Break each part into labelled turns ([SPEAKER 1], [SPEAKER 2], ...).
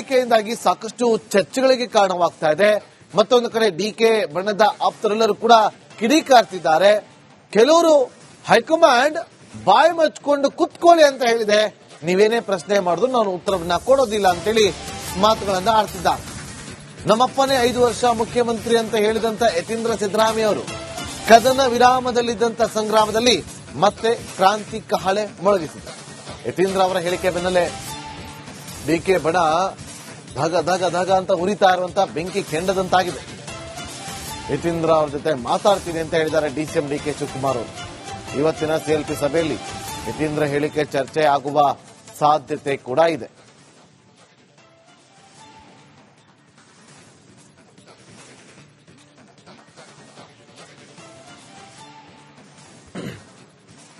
[SPEAKER 1] ಹೇಳಿಕೆಯಿಂದಾಗಿ ಸಾಕಷ್ಟು ಚರ್ಚೆಗಳಿಗೆ ಕಾರಣವಾಗ್ತಾ ಇದೆ. ಮತ್ತೊಂದು ಕಡೆ ಡಿಕೆ ಬಣ್ಣದ ಆಪ್ತರೆಲ್ಲರೂ ಕೂಡ ಕಿಡಿಕಾರ್ತಿದ್ದಾರೆ. ಕೆಲವರು ಹೈಕಮಾಂಡ್ ಬಾಯಿ ಮಚ್ಕೊಂಡು ಕುತ್ಕೊಳ್ಳಿ ಅಂತ ಹೇಳಿದೆ, ನೀವೇನೇ ಪ್ರಶ್ನೆ ಮಾಡಿದ್ರು ನಾನು ಉತ್ತರವನ್ನ ಕೊಡೋದಿಲ್ಲ ಅಂತೇಳಿ ಮಾತುಗಳನ್ನ ಆಡ್ತಿದ್ದಾರೆ. ನಮ್ಮಪ್ಪನೇ 5 ವರ್ಷ ಮುಖ್ಯಮಂತ್ರಿ ಅಂತ ಹೇಳಿದಂತ ಯತೀಂದ್ರ ಸಿದ್ದರಾಮಯ್ಯ ಅವರು ಕದನ ವಿರಾಮದಲ್ಲಿದ್ದಂತ ಸಂಗ್ರಾಮದಲ್ಲಿ ಮತ್ತೆ ಕ್ರಾಂತಿ ಕಹಳೆ ಮೊಳಗಿಸಿದ್ದಾರೆ. ಯತೀಂದ್ರ ಅವರ ಹೇಳಿಕೆ ಬೆನ್ನಲ್ಲೇ ಡಿಕೆ ಬಣ ಧಗ ಧಗ ಧಗ ಅಂತ ಉರಿತಾ ಇರುವಂತ ಬೆಂಕಿ ಕೆಂಡದಂತಾಗಿದೆ. ಯತೀಂದ್ರ ಅವರ ಜೊತೆ ಮಾತಾಡ್ತೀನಿ ಅಂತ ಹೇಳಿದ್ದಾರೆ ಡಿಸಿಎಂ ಡಿಕೆ ಶಿವಕುಮಾರ್ ಅವರು. ಇವತ್ತಿನ ಸಿಎಲ್ಪಿ ಸಭೆಯಲ್ಲಿ ಯತೀಂದ್ರ ಹೇಳಿಕೆ ಚರ್ಚೆ ಆಗುವ ಸಾಧ್ಯತೆ ಕೂಡ ಇದೆ.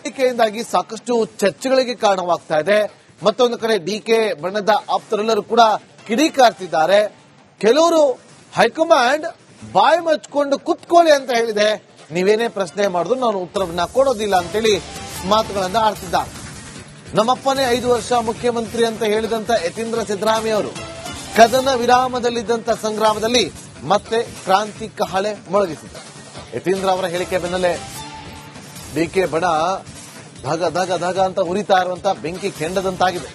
[SPEAKER 1] ಹೇಳಿಕೆಯಿಂದಾಗಿ ಸಾಕಷ್ಟು ಚರ್ಚೆಗಳಿಗೆ ಕಾರಣವಾಗ್ತಾ ಇದೆ. ಮತ್ತೊಂದು ಕಡೆ ಡಿಕೆ ಬಣ್ಣದ ಆಪ್ತರೆಲ್ಲರೂ ಕೂಡ ಕಿಡಿಕಾರ್ತಿದ್ದಾರೆ. ಕೆಲವರು ಹೈಕಮಾಂಡ್ ಬಾಯಿ ಮಚ್ಕೊಂಡು ಕುತ್ಕೊಳ್ಳಿ ಅಂತ ಹೇಳಿದೆ, ನೀವೇನೇ ಪ್ರಶ್ನೆ ಮಾಡಿದ್ರು ನಾನು ಉತ್ತರವನ್ನ ಕೊಡೋದಿಲ್ಲ ಅಂತೇಳಿ ಮಾತುಗಳನ್ನ ಆಡ್ತಿದ್ದಾರೆ. ನಮ್ಮಪ್ಪನೇ 5 ವರ್ಷ ಮುಖ್ಯಮಂತ್ರಿ ಅಂತ ಹೇಳಿದಂತ ಯತೀಂದ್ರ ಸಿದ್ದರಾಮಯ್ಯ ಅವರು ಕದನ ವಿರಾಮದಲ್ಲಿದ್ದಂತ ಸಂಗ್ರಾಮದಲ್ಲಿ ಮತ್ತೆ ಕ್ರಾಂತಿ ಕಹಳೆ ಮೊಳಗಿಸಿದ್ದಾರೆ. ಯತೀಂದ್ರ ಅವರ ಹೇಳಿಕೆ ಬೆನ್ನಲ್ಲೇ ಡಿಕೆ ಬಣ ಧಗ ಧಗ ಧಗ ಅಂತ ಉರಿತಾ ಇರುವಂತ ಬೆಂಕಿ ಕೆಂಡದಂತಾಗಿದೆ.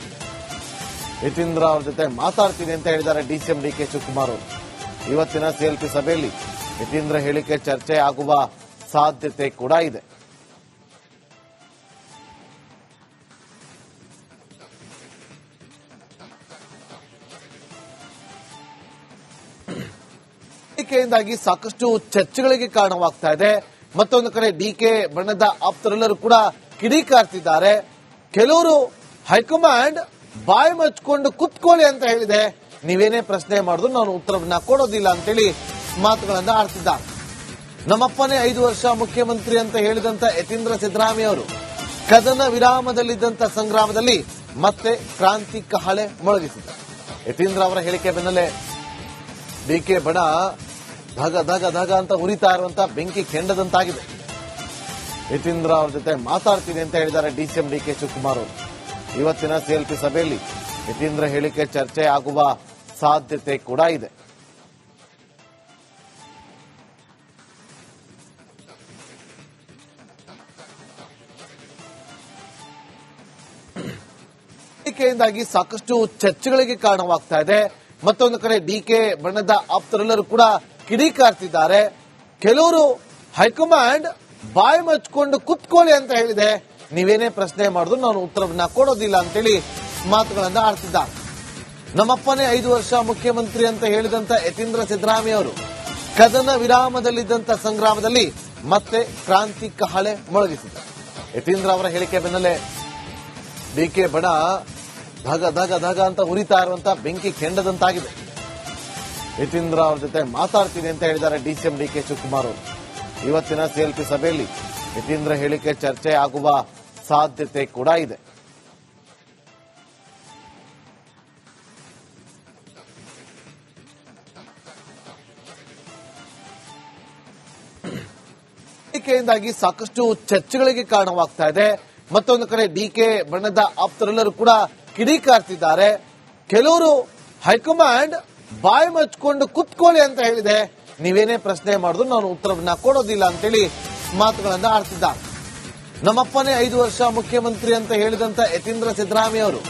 [SPEAKER 1] ಯತೀಂದ್ರ ಅವರ ಜೊತೆ ಮಾತಾಡ್ತೀನಿ ಅಂತ ಹೇಳಿದ್ದಾರೆ ಡಿಸಿಎಂ ಡಿಕೆ ಶಿವಕುಮಾರ್ ಅವರು. ಇವತ್ತಿನ ಸಿಎಲ್ಪಿ ಸಭೆಯಲ್ಲಿ ಯತೀಂದ್ರ ಹೇಳಿಕೆ ಚರ್ಚೆ ಆಗುವ ಸಾಧ್ಯತೆ ಕೂಡ ಇದೆ. ಹೇಳಿಕೆಯಿಂದಾಗಿ ಸಾಕಷ್ಟು ಚರ್ಚೆಗಳಿಗೆ ಕಾರಣವಾಗ್ತಾ ಇದೆ. ಮತ್ತೊಂದು ಕಡೆ ಡಿಕೆ ಬಣ್ಣದ ಆಪ್ತರೆಲ್ಲರೂ ಕೂಡ ಕಿಡಿಕಾರ್ತಿದ್ದಾರೆ. ಕೆಲವರು ಹೈಕಮಾಂಡ್ ಬಾಯಿ ಮಚ್ಕೊಂಡು ಕುತ್ಕೊಳ್ಳಿ ಅಂತ ಹೇಳಿದೆ, ನೀವೇನೇ ಪ್ರಶ್ನೆ ಮಾಡಿದ್ರು ನಾನು ಉತ್ತರವನ್ನ ಕೊಡೋದಿಲ್ಲ ಅಂತೇಳಿ ಮಾತುಗಳನ್ನ ಆಡ್ತಿದ್ದಾರೆ. ನಮ್ಮಪ್ಪನೇ 5 ವರ್ಷ ಮುಖ್ಯಮಂತ್ರಿ ಅಂತ ಹೇಳಿದಂತ ಯತೀಂದ್ರ ಸಿದ್ದರಾಮಯ್ಯ ಅವರು ಕದನ ವಿರಾಮದಲ್ಲಿದ್ದಂತ ಸಂಗ್ರಾಮದಲ್ಲಿ ಮತ್ತೆ ಕ್ರಾಂತಿ ಕಹಳೆ ಮೊಳಗಿಸಿದ್ದಾರೆ. ಯತೀಂದ್ರ ಅವರ ಹೇಳಿಕೆ ಬೆನ್ನಲ್ಲೇ ಡಿಕೆ ಬಣ ಧಗ ಧಗ ಧಗ ಅಂತ ಉರಿತಾ ಇರುವಂತ ಬೆಂಕಿ ಕೆಂಡದಂತಾಗಿದೆ. ಯತೀಂದ್ರ ಅವರ ಜೊತೆ ಮಾತಾಡ್ತೀನಿ ಅಂತ ಹೇಳಿದ್ದಾರೆ ಡಿಸಿಎಂ ಡಿಕೆ ಶಿವಕುಮಾರ್ ಅವರು. ಇವತ್ತಿನ ಸಿಎಲ್ಪಿ ಸಭೆಯಲ್ಲಿ ಯತೀಂದ್ರ ಹೇಳಿಕೆ ಚರ್ಚೆ ಆಗುವ ಸಾಧ್ಯತೆ ಕೂಡ ಇದೆ. ಹೇಳಿಕೆಯಿಂದಾಗಿ ಸಾಕಷ್ಟು ಚರ್ಚೆಗಳಿಗೆ ಕಾರಣವಾಗ್ತಾ ಇದೆ. ಮತ್ತೊಂದು ಕಡೆ ಡಿಕೆ ಬಣ್ಣದ ಆಪ್ತರೆಲ್ಲರೂ ಕೂಡ ಕಿಡಿಕಾರ್ತಿದ್ದಾರೆ. ಕೆಲವರು ಹೈಕಮಾಂಡ್ ಬಾಯಿ ಮಚ್ಕೊಂಡು ಕುತ್ಕೊಳ್ಳಿ ಅಂತ ಹೇಳಿದೆ, ನೀವೇನೇ ಪ್ರಶ್ನೆ ಮಾಡಿದ್ರು ನಾನು ಉತ್ತರವನ್ನ ಕೊಡೋದಿಲ್ಲ ಅಂತೇಳಿ ಮಾತುಗಳನ್ನ ಆಡ್ತಿದ್ದಾರೆ. ನಮ್ಮಪ್ಪನೇ 5 ವರ್ಷ ಮುಖ್ಯಮಂತ್ರಿ ಅಂತ ಹೇಳಿದಂತ ಯತೀಂದ್ರ ಸಿದ್ದರಾಮಯ್ಯ ಅವರು ಕದನ ವಿರಾಮದಲ್ಲಿದ್ದಂತ ಸಂಗ್ರಾಮದಲ್ಲಿ ಮತ್ತೆ ಕ್ರಾಂತಿ ಕಹಳೆ ಮೊಳಗಿಸಿದ್ದಾರೆ. ಯತೀಂದ್ರ ಅವರ ಹೇಳಿಕೆ ಬೆನ್ನಲ್ಲೇ ಡಿಕೆ ಬಣ ಧಗ ಧಗ ಧಗ ಅಂತ ಉರಿತಾ ಇರುವಂತ ಬೆಂಕಿ ಕೆಂಡದಂತಾಗಿದೆ. ಯತೀಂದ್ರ ಅವರ ಜೊತೆ ಮಾತಾಡ್ತೀನಿ ಅಂತ ಹೇಳಿದ್ದಾರೆ ಡಿಸಿಎಂ ಡಿಕೆ ಶಿವಕುಮಾರ್ ಅವರು. ಇವತ್ತಿನ ಸಿಎಲ್ಪಿ ಸಭೆಯಲ್ಲಿ ಯತೀಂದ್ರ ಹೇಳಿಕೆ ಚರ್ಚೆ ಆಗುವ ಸಾಧ್ಯತೆ ಕೂಡ ಇದೆ. ಹೇಳಿಕೆಯಿಂದಾಗಿ ಸಾಕಷ್ಟು ಚರ್ಚೆಗಳಿಗೆ ಕಾರಣವಾಗ್ತಾ ಇದೆ. ಮತ್ತೊಂದು ಕಡೆ ಡಿಕೆ ಬಣ್ಣದ ಆಪ್ತರೆಲ್ಲರೂ ಕೂಡ ಕಿಡಿಕಾರ್ತಿದ್ದಾರೆ. ಕೆಲವರು ಹೈಕಮಾಂಡ್ ಬಾಯಿ ಮಚ್ಕೊಂಡು ಕುತ್ಕೊಳ್ಳಿ ಅಂತ ಹೇಳಿದೆ, ನೀವೇನೇ ಪ್ರಶ್ನೆ ಮಾಡಿದ್ರು ನಾನು ಉತ್ತರವನ್ನ ಕೊಡೋದಿಲ್ಲ ಅಂತೇಳಿ ಮಾತುಗಳನ್ನ ಆಡ್ತಿದ್ದಾರೆ. ನಮ್ಮಪ್ಪನೇ 5 ವರ್ಷ ಮುಖ್ಯಮಂತ್ರಿ ಅಂತ ಹೇಳಿದಂತ ಯತೀಂದ್ರ ಸಿದ್ದರಾಮಯ್ಯ ಅವರು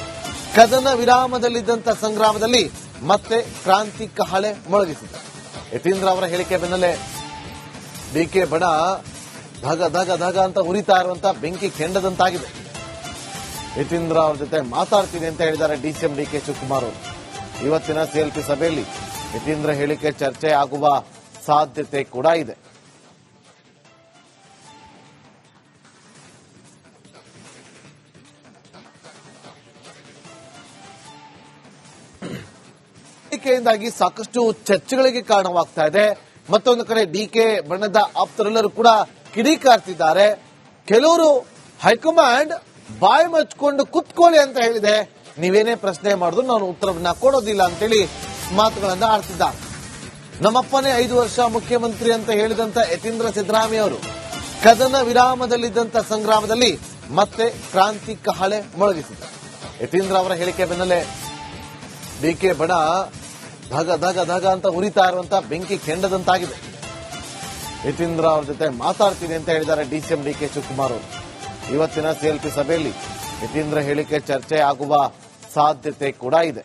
[SPEAKER 1] ಕದನ ವಿರಾಮದಲ್ಲಿದ್ದಂತ ಸಂಗ್ರಾಮದಲ್ಲಿ ಮತ್ತೆ ಕ್ರಾಂತಿ ಕಹಳೆ ಮೊಳಗಿಸಿದ್ದಾರೆ. ಯತೀಂದ್ರ ಅವರ ಹೇಳಿಕೆ ಬೆನ್ನಲ್ಲೇ ಡಿಕೆ ಬಣ ಧಗ ಧಗ ಧಗ ಅಂತ ಉರಿತಾ ಇರುವಂತ ಬೆಂಕಿ ಕೆಂಡದಂತಾಗಿದೆ. ಯತೀಂದ್ರ ಅವರ ಜೊತೆ ಮಾತಾಡ್ತೀನಿ ಅಂತ ಹೇಳಿದ್ದಾರೆ ಡಿಸಿಎಂ ಡಿಕೆ ಶಿವಕುಮಾರ್ ಅವರು. ಇವತ್ತಿನ ಸಿಎಲ್ಪಿ ಸಭೆಯಲ್ಲಿ ಯತೀಂದ್ರ ಹೇಳಿಕೆ ಚರ್ಚೆ ಆಗುವ ಸಾಧ್ಯತೆ ಕೂಡ ಇದೆ. ಹೇಳಿಕೆಯಿಂದಾಗಿ ಸಾಕಷ್ಟು ಚರ್ಚೆಗಳಿಗೆ ಕಾರಣವಾಗ್ತಾ ಇದೆ. ಮತ್ತೊಂದು ಕಡೆ ಡಿಕೆ ಬಣ್ಣದ ಆಪ್ತರೆಲ್ಲರೂ ಕೂಡ ಕಿಡಿಕಾರ್ತಿದ್ದಾರೆ. ಕೆಲವರು ಹೈಕಮಾಂಡ್ ಬಾಯಿ ಮಚ್ಕೊಂಡು ಕುತ್ಕೊಳ್ಳಿ ಅಂತ ಹೇಳಿದೆ, ನೀವೇನೇ ಪ್ರಶ್ನೆ ಮಾಡಿದ್ರು ನಾನು ಉತ್ತರವನ್ನ ಕೊಡೋದಿಲ್ಲ ಅಂತೇಳಿ ಮಾತುಗಳನ್ನ ಆಡ್ತಿದ್ದಾರೆ. ನಮ್ಮಪ್ಪನೇ 5 ವರ್ಷ ಮುಖ್ಯಮಂತ್ರಿ ಅಂತ ಹೇಳಿದಂತ ಯತೀಂದ್ರ ಸಿದ್ದರಾಮಯ್ಯ ಅವರು ಕದನ ವಿರಾಮದಲ್ಲಿದ್ದಂತ ಸಂಗ್ರಾಮದಲ್ಲಿ ಮತ್ತೆ ಕ್ರಾಂತಿ ಕಹಳೆ ಮೊಳಗಿಸಿದ್ದಾರೆ. ಯತೀಂದ್ರ ಅವರ ಹೇಳಿಕೆ ಬೆನ್ನಲ್ಲೇ ಡಿಕೆ ಬಣ ಧಗ ಧಗ ಧಗ ಅಂತ ಉರಿತಾ ಇರುವಂತ ಬೆಂಕಿ ಕೆಂಡದಂತಾಗಿದೆ. ಯತೀಂದ್ರ ಅವ್ರ ಜೊತೆ ಮಾತಾಡ್ತೀನಿ ಅಂತ ಹೇಳಿದ್ದಾರೆ ಡಿಸಿಎಂ ಡಿಕೆ ಶಿವಕುಮಾರ್ ಅವರು. ಇವತ್ತಿನ ಸಿಎಲ್ಪಿ ಸಭೆಯಲ್ಲಿ ಯತೀಂದ್ರ ಹೇಳಿಕೆ ಚರ್ಚೆ ಆಗುವ ಸಾಧ್ಯತೆ ಕೂಡ ಇದೆ.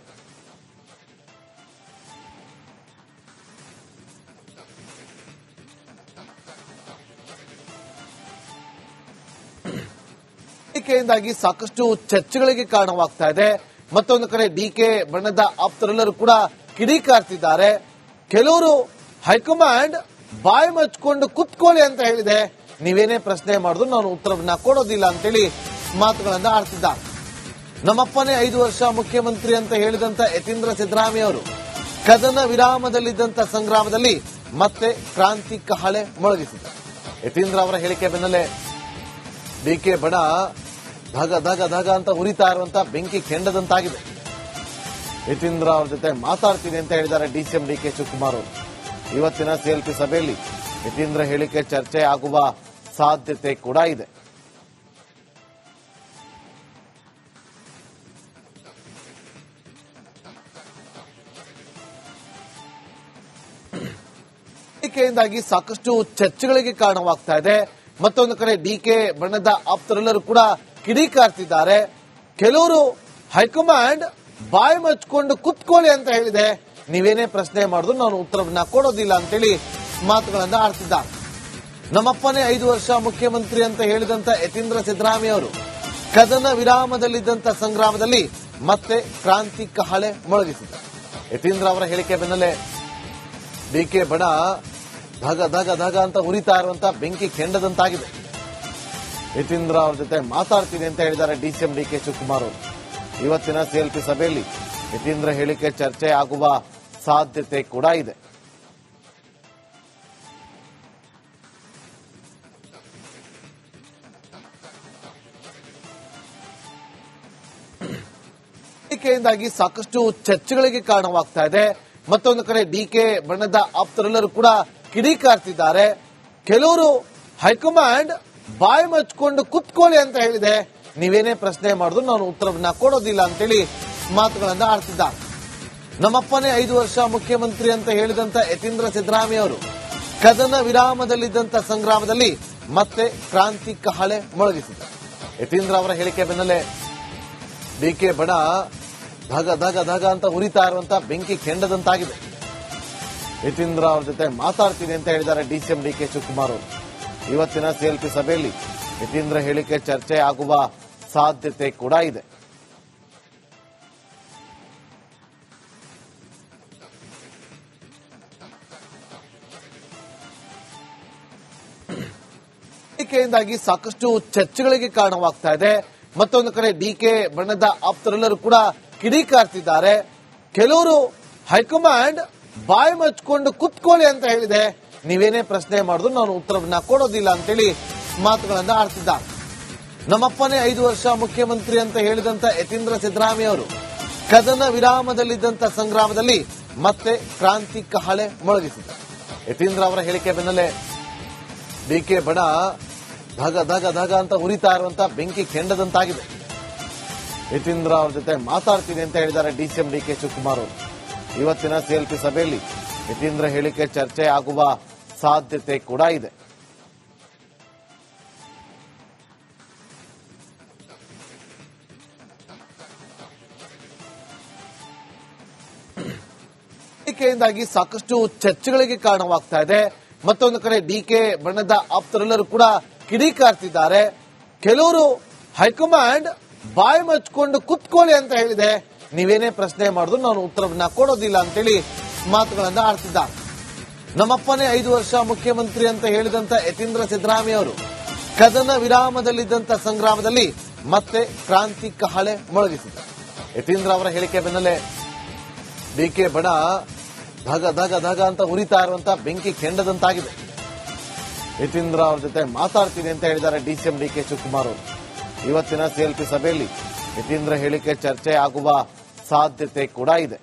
[SPEAKER 1] ಹೇಳಿಕೆಯಿಂದಾಗಿ ಸಾಕಷ್ಟು ಚರ್ಚೆಗಳಿಗೆ ಕಾರಣವಾಗ್ತಾ ಇದೆ. ಮತ್ತೊಂದು ಕಡೆ ಡಿಕೆ ಬಣ್ಣದ ಆಪ್ತರೆಲ್ಲರೂ ಕೂಡ ಕಿಡಿಕಾರ್ತಿದ್ದಾರೆ. ಕೆಲವರು ಹೈಕಮಾಂಡ್ ಬಾಯಿ ಮಚ್ಕೊಂಡು ಕುತ್ಕೊಳ್ಳಿ ಅಂತ ಹೇಳಿದೆ, ನೀವೇನೇ ಪ್ರಶ್ನೆ ಮಾಡಿದ್ರು ನಾನು ಉತ್ತರವನ್ನ ಕೊಡೋದಿಲ್ಲ ಅಂತೇಳಿ ಮಾತುಗಳನ್ನ ಆಡ್ತಿದ್ದಾರೆ. ನಮ್ಮಪ್ಪನೇ 5 ವರ್ಷ ಮುಖ್ಯಮಂತ್ರಿ ಅಂತ ಹೇಳಿದಂತ ಯತೀಂದ್ರ ಸಿದ್ದರಾಮಯ್ಯ ಅವರು ಕದನ ವಿರಾಮದಲ್ಲಿದ್ದಂತ ಸಂಗ್ರಾಮದಲ್ಲಿ ಮತ್ತೆ ಕ್ರಾಂತಿ ಕಹಳೆ ಮೊಳಗಿಸಿದ್ದಾರೆ. ಯತೀಂದ್ರ ಅವರ ಹೇಳಿಕೆ ಬೆನ್ನಲ್ಲೇ ಡಿಕೆ ಬಣ ಧಗ ಧಗ ಧಗ ಅಂತ ಉರಿತಾ ಇರುವಂತ ಬೆಂಕಿ ಕೆಂಡದಂತಾಗಿದೆ. ಯತೀಂದ್ರ ಅವ್ರ ಜೊತೆ ಮಾತಾಡ್ತೀನಿ ಅಂತ ಹೇಳಿದ್ದಾರೆ ಡಿಸಿಎಂ ಡಿಕೆ ಶಿವಕುಮಾರ್ ಅವರು. ಇವತ್ತಿನ ಸಿಎಲ್ಪಿ ಸಭೆಯಲ್ಲಿ ಯತೀಂದ್ರ ಹೇಳಿಕೆ ಚರ್ಚೆ ಆಗುವ ಸಾಧ್ಯತೆ ಕೂಡ ಇದೆ. ಹೇಳಿಕೆಯಿಂದಾಗಿ ಸಾಕಷ್ಟು ಚರ್ಚೆಗಳಿಗೆ ಕಾರಣವಾಗ್ತಾ ಇದೆ. ಮತ್ತೊಂದು ಕಡೆ ಡಿಕೆ ಬಣ್ಣದ ಆಪ್ತರೆಲ್ಲರೂ ಕೂಡ ಕಿಡಿಕಾರ್ತಿದ್ದಾರೆ. ಕೆಲವರು ಹೈಕಮಾಂಡ್ ಬಾಯಿ ಮಚ್ಕೊಂಡು ಕುತ್ಕೊಳ್ಳಿ ಅಂತ ಹೇಳಿದೆ, ನೀವೇನೇ ಪ್ರಶ್ನೆ ಮಾಡಿದ್ರು ನಾನು ಉತ್ತರವನ್ನ ಕೊಡೋದಿಲ್ಲ ಅಂತೇಳಿ ಮಾತುಗಳನ್ನ ಆಡ್ತಿದ್ದಾರೆ. ನಮ್ಮಪ್ಪನೇ 5 ವರ್ಷ ಮುಖ್ಯಮಂತ್ರಿ ಅಂತ ಹೇಳಿದಂತ ಯತೀಂದ್ರ ಸಿದ್ದರಾಮಯ್ಯ ಅವರು ಕದನ ವಿರಾಮದಲ್ಲಿದ್ದಂತ ಸಂಗ್ರಾಮದಲ್ಲಿ ಮತ್ತೆ ಕ್ರಾಂತಿ ಕಹಳೆ ಮೊಳಗಿಸಿದ್ದಾರೆ. ಯತೀಂದ್ರ ಅವರ ಹೇಳಿಕೆ ಬೆನ್ನಲ್ಲೇ ಡಿಕೆ ಬಣ ಧಗ ಧಗ ಧಗ ಅಂತ ಉರಿತಾ ಇರುವಂತ ಬೆಂಕಿ ಕೆಂಡದಂತಾಗಿದೆ. ಯತೀಂದ್ರ ಅವ್ರ ಜೊತೆ ಮಾತಾಡ್ತೀನಿ ಅಂತ ಹೇಳಿದ್ದಾರೆ ಡಿಸಿಎಂ ಡಿಕೆ ಶಿವಕುಮಾರ್ ಅವರು. ಇವತ್ತಿನ ಸಿಎಲ್ಪಿ ಸಭೆಯಲ್ಲಿ ಯತೀಂದ್ರ ಹೇಳಿಕೆ ಚರ್ಚೆ ಆಗುವ ಸಾಧ್ಯತೆ ಕೂಡ ಇದೆ. ಹೇಳಿಕೆಯಿಂದಾಗಿ ಸಾಕಷ್ಟು ಚರ್ಚೆಗಳಿಗೆ ಕಾರಣವಾಗ್ತಾ ಇದೆ. ಮತ್ತೊಂದು ಕಡೆ ಡಿಕೆ ಬಣ್ಣದ ಆಪ್ತರೆಲ್ಲರೂ ಕೂಡ ಕಿಡಿಕಾರ್ತಿದ್ದಾರೆ. ಕೆಲವರು ಹೈಕಮಾಂಡ್ ಬಾಯಿ ಮಚ್ಕೊಂಡು ಕುತ್ಕೊಳ್ಳಿ ಅಂತ ಹೇಳಿದೆ, ನೀವೇನೇ ಪ್ರಶ್ನೆ ಮಾಡಿದ್ರು ನಾನು ಉತ್ತರವನ್ನ ಕೊಡೋದಿಲ್ಲ ಅಂತೇಳಿ ಮಾತುಗಳನ್ನ ಆಡ್ತಿದ್ದಾರೆ. ನಮ್ಮಪ್ಪನೇ 5 ವರ್ಷ ಮುಖ್ಯಮಂತ್ರಿ ಅಂತ ಹೇಳಿದಂತ ಯತೀಂದ್ರ ಸಿದ್ದರಾಮಯ್ಯ ಅವರು ಕದನ ವಿರಾಮದಲ್ಲಿದ್ದಂತ ಸಂಗ್ರಾಮದಲ್ಲಿ ಮತ್ತೆ ಕ್ರಾಂತಿ ಕಹಳೆ ಮೊಳಗಿಸಿದ್ದಾರೆ. ಯತೀಂದ್ರ ಅವರ ಹೇಳಿಕೆ ಬೆನ್ನಲ್ಲೇ ಡಿಕೆ ಬಣ ಧಗ ಧಗ ಧಗ ಅಂತ ಉರಿತಾ ಇರುವಂತ ಬೆಂಕಿ ಕೆಂಡದಂತಾಗಿದೆ. ಯತೀಂದ್ರ ಅವ್ರ ಜೊತೆ ಮಾತಾಡ್ತೀನಿ ಅಂತ ಹೇಳಿದ್ದಾರೆ ಡಿಸಿಎಂ ಡಿಕೆ ಶಿವಕುಮಾರ್ ಅವರು. ಇವತ್ತಿನ ಸಿಎಲ್ಪಿ ಸಭೆಯಲ್ಲಿ ಯತೀಂದ್ರ ಹೇಳಿಕೆ ಚರ್ಚೆ ಆಗುವ ಸಾಧ್ಯತೆ ಕೂಡ ಇದೆ. ಹೇಳಿಕೆಯಿಂದಾಗಿ ಸಾಕಷ್ಟು ಚರ್ಚೆಗಳಿಗೆ ಕಾರಣವಾಗ್ತಾ ಇದೆ. ಮತ್ತೊಂದು ಕಡೆ ಡಿಕೆ ಬಣ್ಣದ ಆಪ್ತರೆಲ್ಲರೂ ಕೂಡ ಕಿಡಿಕಾರ್ತಿದ್ದಾರೆ. ಕೆಲವರು ಹೈಕಮಾಂಡ್ ಬಾಯಿ ಮಚ್ಕೊಂಡು ಕುತ್ಕೊಳ್ಳಿ ಅಂತ ಹೇಳಿದೆ, ನೀವೇನೇ ಪ್ರಶ್ನೆ ಮಾಡಿದ್ರು ನಾನು ಉತ್ತರವನ್ನ ಕೊಡೋದಿಲ್ಲ ಅಂತೇಳಿ ಮಾತುಗಳನ್ನ ಆಡ್ತಿದ್ದಾರೆ. ನಮ್ಮಪ್ಪನೇ 5 ವರ್ಷ ಮುಖ್ಯಮಂತ್ರಿ ಅಂತ ಹೇಳಿದಂತ ಯತೀಂದ್ರ ಸಿದ್ದರಾಮಯ್ಯ ಅವರು ಕದನ ವಿರಾಮದಲ್ಲಿದ್ದಂತ ಸಂಗ್ರಾಮದಲ್ಲಿ ಮತ್ತೆ ಕ್ರಾಂತಿ ಕಹಳೆ ಮೊಳಗಿಸಿದ್ದಾರೆ. ಯತೀಂದ್ರ ಅವರ ಹೇಳಿಕೆ ಬೆನ್ನಲ್ಲೇ ಡಿಕೆ ಬಣ ಧಗ ಧಗ ಧಗ ಅಂತ ಉರಿತಾ ಇರುವಂತ ಬೆಂಕಿ ಕೆಂಡದಂತಾಗಿದೆ. ಯತೀಂದ್ರ ಅವ್ರ ಜೊತೆ ಮಾತಾಡ್ತೀನಿ ಅಂತ ಹೇಳಿದ್ದಾರೆ ಡಿಸಿಎಂ ಡಿಕೆ ಶಿವಕುಮಾರ್ ಅವರು. ಇವತ್ತಿನ ಸಿಎಲ್ಪಿ ಸಭೆಯಲ್ಲಿ ಯತೀಂದ್ರ ಹೇಳಿಕೆ ಚರ್ಚೆ ಆಗುವ ಸಾಧ್ಯತೆ ಕೂಡ ಇದೆ. ಹೇಳಿಕೆಯಿಂದಾಗಿ ಸಾಕಷ್ಟು ಚರ್ಚೆಗಳಿಗೆ ಕಾರಣವಾಗ್ತಾ ಇದೆ. ಮತ್ತೊಂದು ಕಡೆ ಡಿಕೆ ಬಣ್ಣದ ಆಪ್ತರೆಲ್ಲರೂ ಕೂಡ ಕಿಡಿಕಾರ್ತಿದ್ದಾರೆ. ಕೆಲವರು ಹೈಕಮಾಂಡ್ ಬಾಯಿ ಮಚ್ಕೊಂಡು ಕುತ್ಕೊಳ್ಳಿ ಅಂತ ಹೇಳಿದೆ, ನೀವೇನೇ ಪ್ರಶ್ನೆ ಮಾಡಿದ್ರು ನಾನು ಉತ್ತರವನ್ನ ಕೊಡೋದಿಲ್ಲ ಅಂತೇಳಿ ಮಾತುಗಳನ್ನ ಆಡ್ತಿದ್ದಾರೆ. ನಮ್ಮಪ್ಪನೇ 5 ವರ್ಷ ಮುಖ್ಯಮಂತ್ರಿ ಅಂತ ಹೇಳಿದಂತ ಯತೀಂದ್ರ ಸಿದ್ದರಾಮಯ್ಯ ಅವರು ಕದನ ವಿರಾಮದಲ್ಲಿದ್ದಂತ ಸಂಗ್ರಾಮದಲ್ಲಿ ಮತ್ತೆ ಕ್ರಾಂತಿ ಕಹಳೆ ಮೊಳಗಿಸಿದ್ದಾರೆ. ಯತೀಂದ್ರ ಅವರ ಹೇಳಿಕೆ ಬೆನ್ನಲ್ಲೇ ಡಿಕೆ ಬಣ ಧಗ ಧಗ ಧಗ ಅಂತ ಉರಿತಾ ಇರುವಂತ ಬೆಂಕಿ ಕೆಂಡದಂತಾಗಿದೆ. ಯತೀಂದ್ರ ಅವ್ರ ಜೊತೆ ಮಾತಾಡ್ತೀನಿ ಅಂತ ಹೇಳಿದ್ದಾರೆ ಡಿಸಿಎಂ ಡಿಕೆ ಶಿವಕುಮಾರ್ ಅವರು. ಇವತ್ತಿನ ಸಿಎಲ್ಪಿ ಸಭೆಯಲ್ಲಿ ಯತೀಂದ್ರ ಹೇಳಿಕೆ ಚರ್ಚೆ ಆಗುವ ಸಾಧ್ಯತೆ ಕೂಡ ಇದೆ.